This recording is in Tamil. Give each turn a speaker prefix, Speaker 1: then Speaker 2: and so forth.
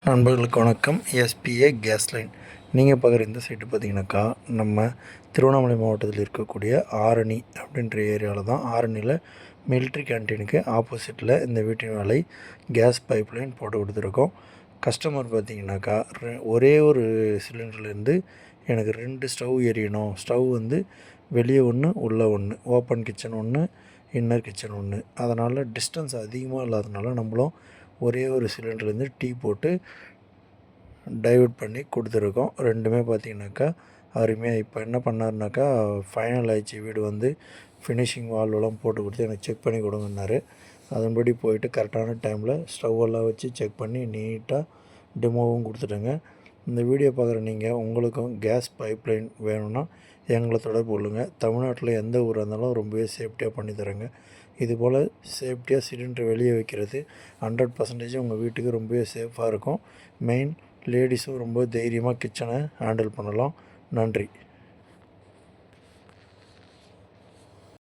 Speaker 1: நண்பர்களுக்கு வணக்கம். SPA gas line. நீங்கள் பார்க்குற இந்த சைட்டு பார்த்தீங்கன்னாக்கா, நம்ம திருவண்ணாமலை மாவட்டத்தில் இருக்கக்கூடிய ஆரணி அப்படின்ற ஏரியாவில் தான். ஆரணியில் மிலிட்ரி கேன்டீனுக்கு ஆப்போசிட்டில் இந்த வீட்டின் வேலை கேஸ் பைப் லைன் போட்டு கொடுத்துருக்கோம். கஸ்டமர் பார்த்தீங்கன்னாக்கா, ஒரே ஒரு சிலிண்டர்லேருந்து எனக்கு 2 ஸ்டவ் எரியணும். ஸ்டவ் வந்து வெளியே ஒன்று, உள்ளே ஒன்று, ஓப்பன் கிச்சன் ஒன்று, இன்னர் கிச்சன் ஒன்று. அதனால் டிஸ்டன்ஸ் அதிகமாக இல்லாதனால நம்மளும் ஒரே ஒரு சிலிண்டர்லேருந்து டீ போட்டு டைவர்ட் பண்ணி கொடுத்துருக்கோம். ரெண்டுமே பார்த்திங்கனாக்கா அருமையாக. இப்போ என்ன பண்ணாருனாக்கா, ஃபைனல் ஆயிடுச்சு. வீடு வந்து ஃபினிஷிங் வால்வெல்லாம் போட்டு கொடுத்து எனக்கு செக் பண்ணி கொடுங்கன்னாரு. அதன்படி போயிட்டு கரெக்டான டைமில் ஸ்டவ்வெல்லாம் வச்சு செக் பண்ணி நீட்டாக டெமோவும் கொடுத்துட்டேங்க. இந்த வீடியோ பார்க்குற நீங்கள் உங்களுக்கும் கேஸ் பைப்லைன் வேணும்னா எங்களை தொடர்பு கொள்ளுங்கள். தமிழ்நாட்டில் எந்த ஊராக இருந்தாலும் ரொம்பவே சேஃப்டியாக பண்ணித்தரேங்க. இதுபோல் சேஃப்டியாக சிலிண்டர் வெளியே வைக்கிறது 100% உங்கள் வீட்டுக்கு ரொம்பவே சேஃபாக இருக்கும். மெயின் லேடிஸும் ரொம்ப தைரியமாக கிச்சனை ஹேண்டில் பண்ணலாம். நன்றி.